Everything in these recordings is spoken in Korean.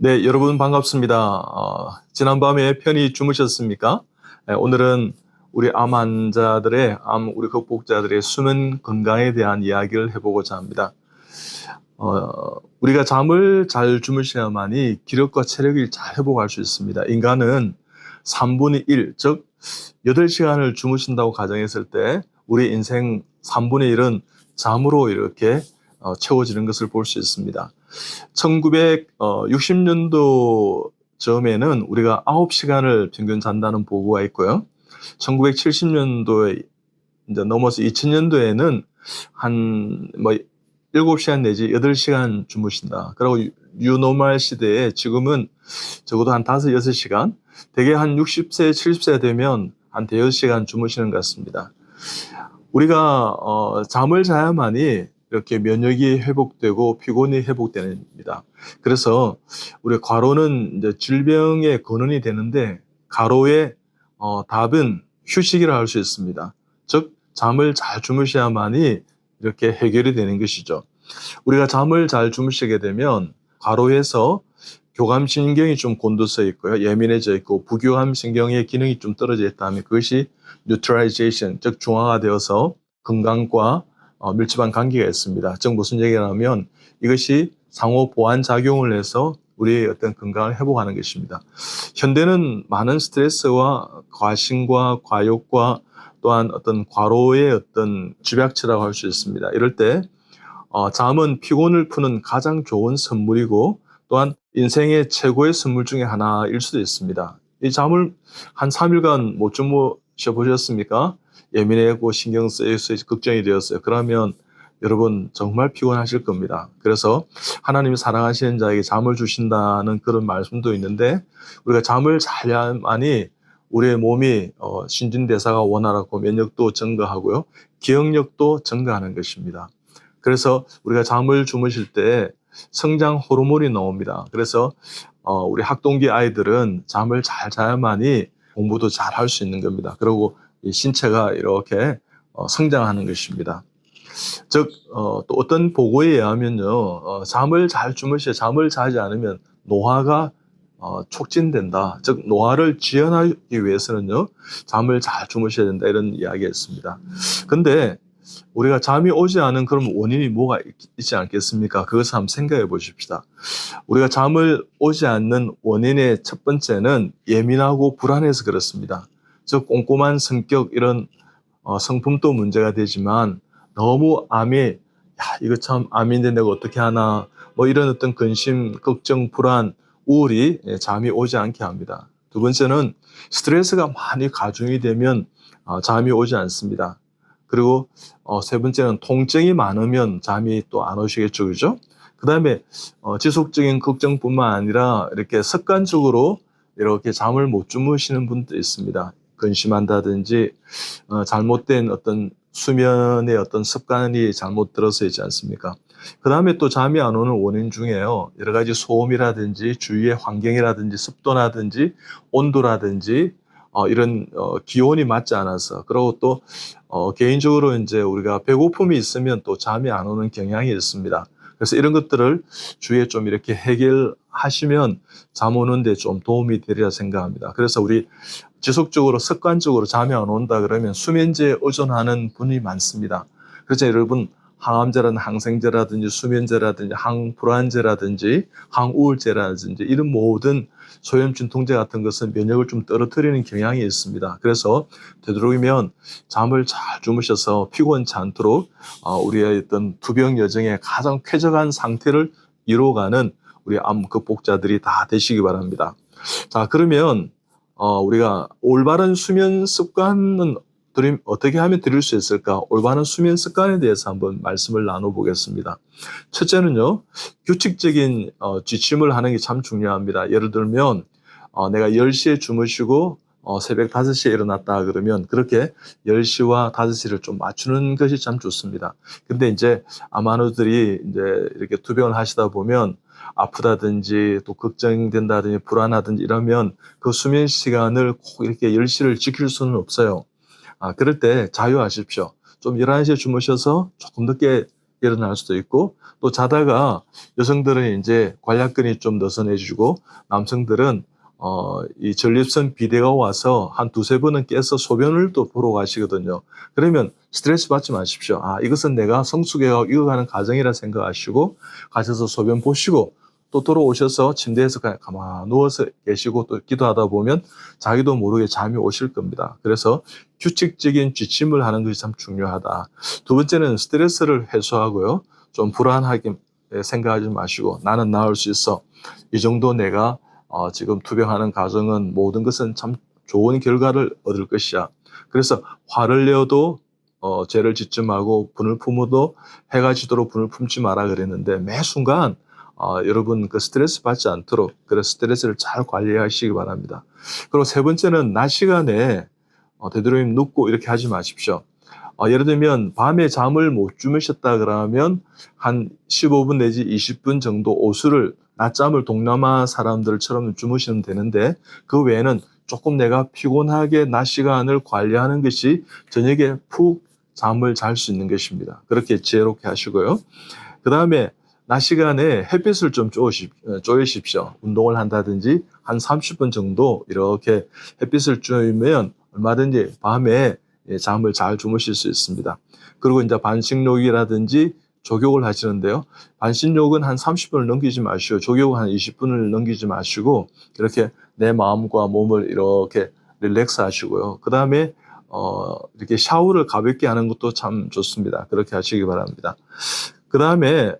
네, 여러분 반갑습니다. 지난밤에 편히 주무셨습니까? 네, 오늘은 우리 암 환자들의, 우리 극복자들의 수면 건강에 대한 이야기를 해보고자 합니다. 우리가 잠을 잘 주무셔야만이 기력과 체력을 잘 회복할 수 있습니다. 인간은 3분의 1, 즉 8시간을 주무신다고 가정했을 때 우리 인생 3분의 1은 잠으로 이렇게 채워지는 것을 볼 수 있습니다. 1960년도 즈음에는 우리가 9시간을 평균 잔다는 보고가 있고요. 1970년도에 이제 넘어서 2000년도에는 한 7시간 내지 8시간 주무신다. 그리고 뉴노멀 시대에 지금은 적어도 한 5, 6시간, 대개 한 60세, 70세 되면 한 대여섯 시간 주무시는 것 같습니다. 우리가 잠을 자야만이 이렇게 면역이 회복되고 피곤이 회복됩니다. 그래서 우리 과로는 이제 질병의 근원이 되는데 가로의 답은 휴식이라 할 수 있습니다. 즉 잠을 잘 주무셔야만이 이렇게 해결이 되는 것이죠. 우리가 잠을 잘 주무시게 되면 과로에서 교감신경이 좀 곤두서 있고요. 예민해져 있고 부교감신경의 기능이 좀 떨어져 있다면 그것이 뉴트럴라이제이션, 즉 중화가 되어서 건강과 밀접한 관계가 있습니다. 즉 무슨 얘기냐면 이것이 상호 보완 작용을 해서 우리의 어떤 건강을 회복하는 것입니다. 현대는 많은 스트레스와 과신과 과욕과 또한 어떤 과로의 어떤 집약체라고 할 수 있습니다. 이럴 때 잠은 피곤을 푸는 가장 좋은 선물이고 또한 인생의 최고의 선물 중에 하나일 수도 있습니다. 이 잠을 한 3일간 못 주무셔 보셨습니까? 예민하고 신경 쓰여서 걱정이 되었어요. 그러면 여러분 정말 피곤하실 겁니다. 그래서 하나님이 사랑하시는 자에게 잠을 주신다는 그런 말씀도 있는데 우리가 잠을 자야만이 우리의 몸이 신진대사가 원활하고 면역도 증가하고요. 기억력도 증가하는 것입니다. 그래서 우리가 잠을 주무실 때 성장 호르몬이 나옵니다. 그래서 우리 학동기 아이들은 잠을 잘 자야만이 공부도 잘 할 수 있는 겁니다. 그리고 이 신체가 이렇게 성장하는 것입니다. 즉 또 어떤 보고에 의하면요, 잠을 잘 주무셔야 잠을 자지 않으면 노화가 촉진된다. 즉 노화를 지연하기 위해서는요, 잠을 잘 주무셔야 된다 이런 이야기가 있습니다. 근데 우리가 잠이 오지 않은 그런 원인이 뭐가 있지 않겠습니까? 그것을 한번 생각해 보십시다. 우리가 잠을 오지 않는 원인의 첫 번째는 예민하고 불안해서 그렇습니다. 즉 꼼꼼한 성격 이런 성품도 문제가 되지만 너무 이거 참 암인데 내가 어떻게 하나 이런 어떤 근심, 걱정, 불안, 우울이 잠이 오지 않게 합니다. 두 번째는 스트레스가 많이 가중이 되면 잠이 오지 않습니다. 그리고 세 번째는 통증이 많으면 잠이 또 안 오시겠죠, 그죠? 그 다음에 지속적인 걱정뿐만 아니라 이렇게 습관적으로 이렇게 잠을 못 주무시는 분도 있습니다. 근심한다든지 잘못된 어떤 수면의 어떤 습관이 잘못 들어서 있지 않습니까? 그 다음에 또 잠이 안 오는 원인 중에요, 여러 가지 소음이라든지 주위의 환경이라든지 습도라든지 온도라든지 이런 기온이 맞지 않아서, 그리고 또 개인적으로 이제 우리가 배고픔이 있으면 또 잠이 안 오는 경향이 있습니다. 그래서 이런 것들을 주위에 좀 이렇게 해결하시면 잠 오는데 좀 도움이 되리라 생각합니다. 그래서 우리 지속적으로 습관적으로 잠이 안 온다 그러면 수면제에 의존하는 분이 많습니다. 그래서 여러분 항암제라든지 항생제라든지 수면제라든지 항불안제라든지 항우울제라든지 이런 모든 소염 진통제 같은 것은 면역을 좀 떨어뜨리는 경향이 있습니다. 그래서 되도록이면 잠을 잘 주무셔서 피곤치 않도록 우리의 어떤 투병 여정의 가장 쾌적한 상태를 이루어가는 우리 암 극복자들이 다 되시기 바랍니다. 자, 그러면 우리가 올바른 수면 습관은 어떻게 하면 들일 수 있을까? 올바른 수면 습관에 대해서 한번 말씀을 나눠보겠습니다. 첫째는요, 규칙적인 지침을 하는 게 참 중요합니다. 예를 들면 내가 10시에 주무시고 새벽 5시에 일어났다 그러면 그렇게 10시와 5시를 좀 맞추는 것이 참 좋습니다. 근데 이제 아마노들이 이제 이렇게 투병을 하시다 보면 아프다든지 또 걱정된다든지 불안하든지 이러면 그 수면 시간을 꼭 이렇게 10시를 지킬 수는 없어요. 그럴 때 자유하십시오. 좀 11시에 주무셔서 조금 늦게 일어날 수도 있고, 또 자다가 여성들은 이제 관략근이 좀 느슨해지고 남성들은 이 전립선 비대가 와서 한 두세 번은 깨서 소변을 또 보러 가시거든요. 그러면 스트레스 받지 마십시오. 이것은 내가 성숙해가 익어가는 과정이라 생각하시고 가셔서 소변 보시고 또 들어오셔서 침대에서 그냥 가만히 누워서 계시고 또 기도하다 보면 자기도 모르게 잠이 오실 겁니다. 그래서 규칙적인 지침을 하는 것이 참 중요하다. 두 번째는 스트레스를 해소하고요. 좀 불안하게 생각하지 마시고 나는 나을 수 있어. 이 정도 내가 지금 투병하는 과정은 모든 것은 참 좋은 결과를 얻을 것이야. 그래서 화를 내어도 죄를 짓지 말고 분을 품어도 해가 지도록 분을 품지 마라 그랬는데 매 순간 여러분 그 스트레스 받지 않도록 그래서 스트레스를 잘 관리하시기 바랍니다. 그리고 세 번째는 낮 시간에 되도록이면 눕고 이렇게 하지 마십시오. 예를 들면 밤에 잠을 못 주무셨다 그러면 한 15분 내지 20분 정도 오수를 낮잠을 동남아 사람들처럼 주무시면 되는데 그 외에는 조금 내가 피곤하게 낮 시간을 관리하는 것이 저녁에 푹 잠을 잘 수 있는 것입니다. 그렇게 지혜롭게 하시고요. 그 다음에 낮 시간에 햇빛을 좀 쬐으십시오. 운동을 한다든지 한 30분 정도 이렇게 햇빛을 쬐면 얼마든지 밤에 잠을 잘 주무실 수 있습니다. 그리고 이제 반신욕이라든지 족욕을 하시는데요. 반신욕은 한 30분을 넘기지 마시고 족욕은 한 20분을 넘기지 마시고 이렇게 내 마음과 몸을 이렇게 릴렉스 하시고요. 그 다음에 이렇게 샤워를 가볍게 하는 것도 참 좋습니다. 그렇게 하시기 바랍니다. 그 다음에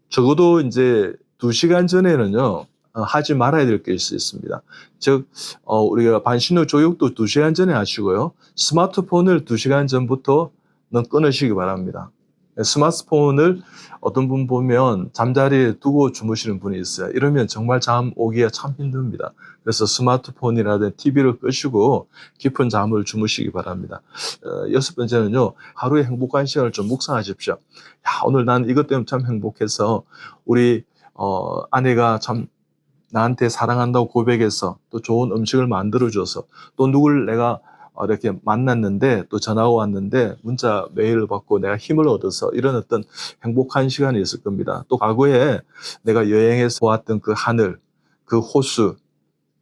적어도 이제 2시간 전에는요 하지 말아야 될 것이 있습니다. 즉 우리가 반신욕 족욕도 2시간 전에 하시고요. 스마트폰을 2시간 전부터는 끊으시기 바랍니다. 스마트폰을 어떤 분 보면 잠자리에 두고 주무시는 분이 있어요. 이러면 정말 잠 오기가 참 힘듭니다. 그래서 스마트폰이라든지 TV를 끄시고 깊은 잠을 주무시기 바랍니다. 6번째는요. 하루의 행복한 시간을 좀 묵상하십시오. 오늘 난 이것 때문에 참 행복해서 우리 아내가 참 나한테 사랑한다고 고백해서 또 좋은 음식을 만들어줘서 또 누굴 내가 이렇게 만났는데 또 전화가 왔는데 문자 메일을 받고 내가 힘을 얻어서 이런 어떤 행복한 시간이 있을 겁니다. 또 과거에 내가 여행해서 보았던 그 하늘, 그 호수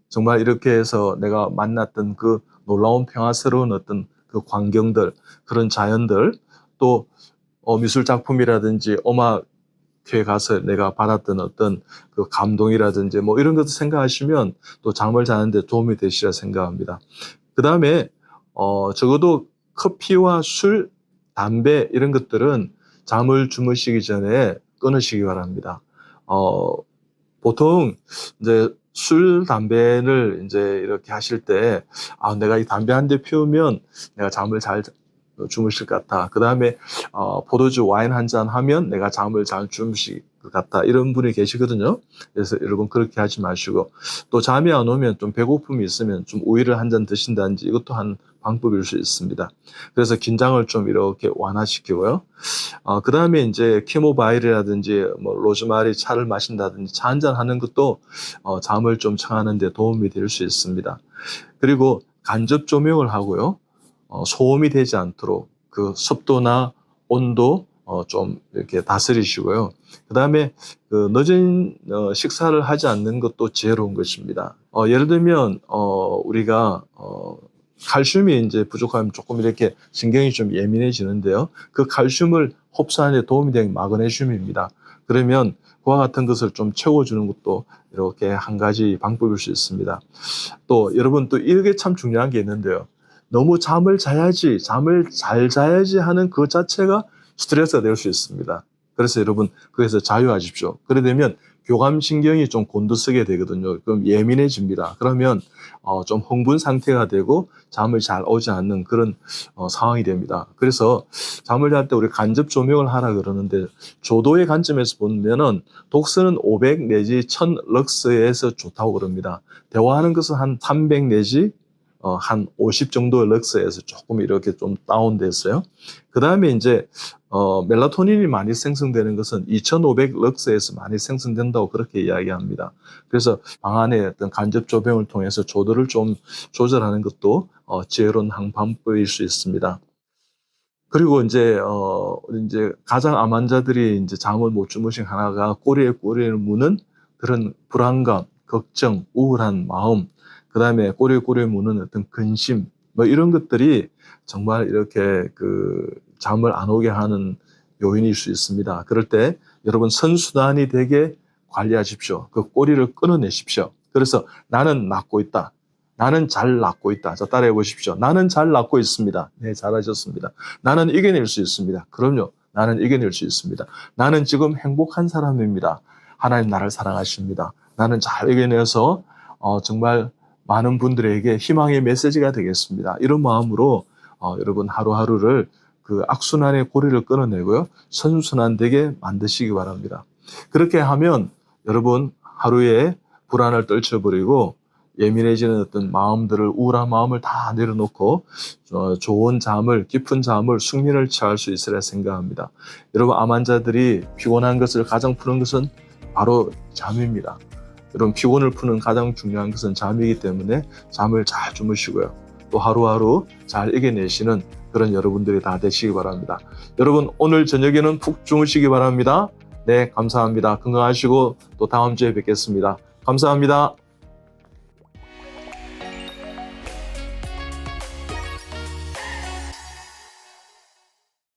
정말 이렇게 해서 내가 만났던 그 놀라운 평화스러운 어떤 그 광경들 그런 자연들 또 미술 작품이라든지 음악회 가서 내가 받았던 어떤 그 감동이라든지 뭐 이런 것도 생각하시면 또 잠을 자는데 도움이 되시리라 생각합니다. 그 다음에 적어도 커피와 술, 담배 이런 것들은 잠을 주무시기 전에 끊으시기 바랍니다. 보통 이제 술, 담배를 이제 이렇게 하실 때 내가 이 담배 한 대 피우면 내가 잠을 잘 주무실 것 같다. 그 다음에 포도주 와인 한 잔 하면 내가 잠을 잘 주무실 것 같다. 이런 분이 계시거든요. 그래서 여러분 그렇게 하지 마시고 또 잠이 안 오면 좀 배고픔이 있으면 좀 우유를 한 잔 드신다든지 이것도 한 방법일 수 있습니다. 그래서 긴장을 좀 이렇게 완화시키고요. 그 다음에 이제 캐모바일이라든지 뭐 로즈마리 차를 마신다든지 차 한 잔 하는 것도 잠을 좀 청하는 데 도움이 될 수 있습니다. 그리고 간접 조명을 하고요. 소음이 되지 않도록 그 습도나 온도 좀 이렇게 다스리시고요. 그 다음에 그 늦은 식사를 하지 않는 것도 지혜로운 것입니다. 예를 들면 우리가 칼슘이 이제 부족하면 조금 이렇게 신경이 좀 예민해지는데요. 그 칼슘을 흡수하는 데 도움이 되는 마그네슘입니다. 그러면 그와 같은 것을 좀 채워주는 것도 이렇게 한 가지 방법일 수 있습니다. 또 여러분 또 이게 참 중요한 게 있는데요. 너무 잠을 잘 자야지 하는 그 자체가 스트레스가 될 수 있습니다. 그래서 여러분 거기서 자유하십시오. 그래 되면 교감신경이 좀 곤두서게 되거든요. 그럼 예민해집니다. 그러면 좀 흥분 상태가 되고 잠을 잘 오지 않는 그런 상황이 됩니다. 그래서 잠을 잘 때 우리 간접 조명을 하라 그러는데 조도의 관점에서 보면은 독서는 500 내지 1000 럭스에서 좋다고 그럽니다. 대화하는 것은 한 300 내지 한 50 정도의 럭스에서 조금 이렇게 좀 다운됐어요. 그 다음에 이제 멜라토닌이 많이 생성되는 것은 2500 럭스에서 많이 생성된다고 그렇게 이야기합니다. 그래서 방 안에 어떤 간접 조명을 통해서 조도를 좀 조절하는 것도 지혜로운 한 방법일 수 있습니다. 그리고 이제 가장 암 환자들이 이제 잠을 못 주무신 하나가 꼬리에 무는 그런 불안감, 걱정, 우울한 마음, 그다음에 꼬리에 무는 어떤 근심, 뭐 이런 것들이 정말 이렇게 그 잠을 안 오게 하는 요인일 수 있습니다. 그럴 때 여러분 선순환이 되게 관리하십시오. 그 꼬리를 끊어내십시오. 그래서 나는 낫고 있다. 나는 잘 낫고 있다. 자, 따라해 보십시오. 나는 잘 낫고 있습니다. 네, 잘하셨습니다. 나는 이겨낼 수 있습니다. 그럼요. 나는 이겨낼 수 있습니다. 나는 지금 행복한 사람입니다. 하나님 나를 사랑하십니다. 나는 잘 이겨내서 정말 많은 분들에게 희망의 메시지가 되겠습니다. 이런 마음으로 여러분 하루하루를 그 악순환의 고리를 끊어내고요. 선순환되게 만드시기 바랍니다. 그렇게 하면 여러분 하루에 불안을 떨쳐버리고 예민해지는 어떤 마음들을, 우울한 마음을 다 내려놓고 좋은 잠을, 깊은 잠을, 숙면을 취할 수 있으리라 생각합니다. 여러분 암 환자들이 피곤한 것을 가장 푸는 것은 바로 잠입니다. 여러분 피곤을 푸는 가장 중요한 것은 잠이기 때문에 잠을 잘 주무시고요. 또 하루하루 잘 이겨내시는 그런 여러분들이 다 되시기 바랍니다. 여러분 오늘 저녁에는 푹 주무시기 바랍니다. 네, 감사합니다. 건강하시고 또 다음 주에 뵙겠습니다. 감사합니다.